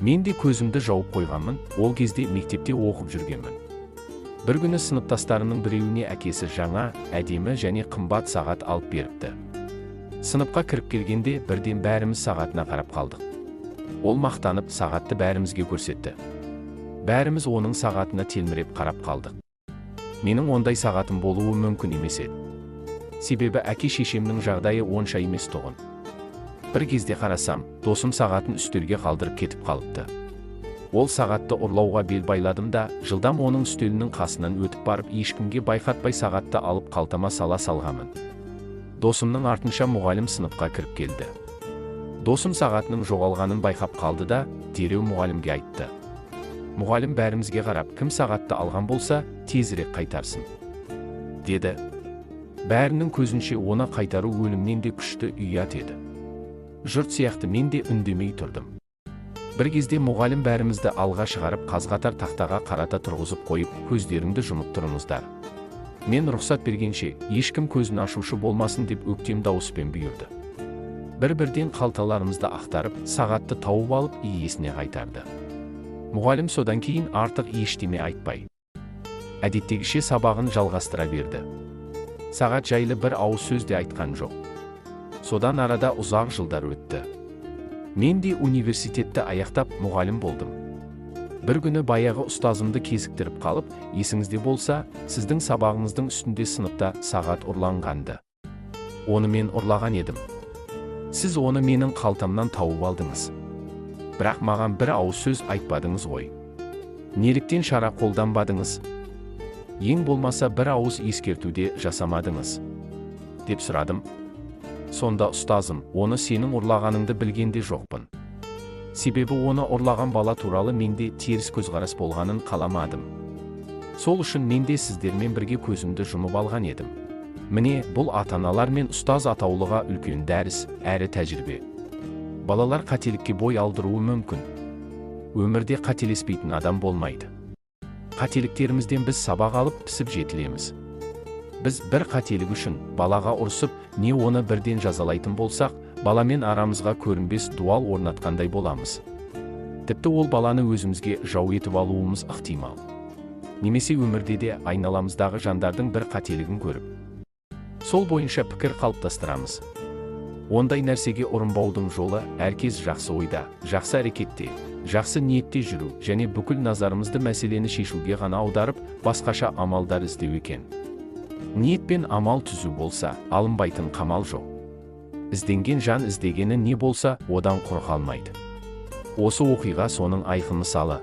Мен де көзімді жауып қойғанмын, ол кезде мектепте оқып жүргенмін. Бір күні сыныптастарымның біреуіне әкесі жаңа, әдемі және қымбат сағат алып беріпті. Сыныпқа кіріп келгенде бірден бәріміз сағатына қарап қалдық. Ол мақтанып сағатты бәрімізге көрсетті. Бәріміз оның сағатына телміреп қарап қалдық. Менің ондай сағатым болуы мүмкін емес еді. Себебі әке-шешемнің жағдайы онша емес тұғын. Бір кезде қарасам, досым сағатын үстелге қалдырып кетіп қалыпты. Ол сағатты ұрлауға бел байладым да, жылдам оның үстелінің қасынан өтіп барып, ешкімге байқатпай сағатты алып қалтама сала салғамын. Досымның артынша мұғалім сыныпқа кіріп келді. Досым сағатының жоғалғанын байқап қалды да, дереу мұғалімге айтты. Мұғалім бәрімізге қарап, кім сағатты алған болса, тезірек қайтарсын, деді. Бәрінің көзінше оны қайтару өлімнен де күшті ұят еді. Жұрт сияқты мен де үндемей тұрдым. Бір кезде мұғалім бәрімізді алға шығарып, қаз-қатар тақтаға қарата тұрғызып қойып, көздеріңді жұмып тұрыңыздар. Мен рұқсат бергенше, ешкім көзін ашушы болмасын деп өктем дауыспен бұйырды. Бір-бірден қалталарымызды ақтарып, сағатты тауып алып, иесіне қайтарды. Мұғалім содан кейін артық ештеме айтпай, әдеттегіше сабағын жалғастыра берді. Сағат жайлы бір ауыз сөз де айтқан жоқ. Содан арада ұзақ жылдар өтті. Мен де университетті аяқтап мұғалім болдым. Бір күні баяғы ұстазымды кезіктіріп қалып, есіңізде болса, сіздің сабағыңыздың үстінде сыныпта сағат ұрланғанды. Оны мен ұрлаған едім. Сіз оны менің қалтамнан тауып алдыңыз. Бірақ маған бір ауыз сөз айтпадыңыз ғой. Неліктен шара қолданбадыңыз? Ең болмаса бір ауыз ескертуде жасамадыңыз, деп сұрадым. Сонда ұстазым, оны сенің ұрлағаныңды білгенде жоқпын. Себебі оны ұрлаған бала туралы менде теріс көзқарас болғанын қаламадым. Сол үшін мен де сіздермен бірге көзімді жұмып алған едім. Міне, бұл ата-аналар мен ұстаз атаулыға үлкен дәріс, әрі тәжірибе. Балалар қателікке бой алдыруы мүмкін. Өмірде қателеспейтін адам болмайды. Қателіктерімізден біз сабақ алып пісіп жетілеміз. Біз бір қателік үшін балаға ұрсып, не оны бірден жазалайтын болсақ, баламен арамызға көрінбес дуал орнатқандай боламыз. Тіпті ол баланы өзімізге жау етіп алуымыз ықтимал. Немесе өмірде де айналамыздағы жандардың бір қателігін көріп, сол бойынша пікір қалыптастырамыз. Ондай нәрсеге ұрынбаудың жолы әркез жақсы ойда, жақсы әрекетте, жақсы ниетте жүру және бүкіл назарымызды мәселені шешуге ғана аударып, басқаша амалдар іздеу екен. Ниет пен амал түзу болса, алынбайтын қамал жоқ. Ізденген жан іздегені не болса, одан құр қалмайды. Осы оқиға соның айқын мысалы.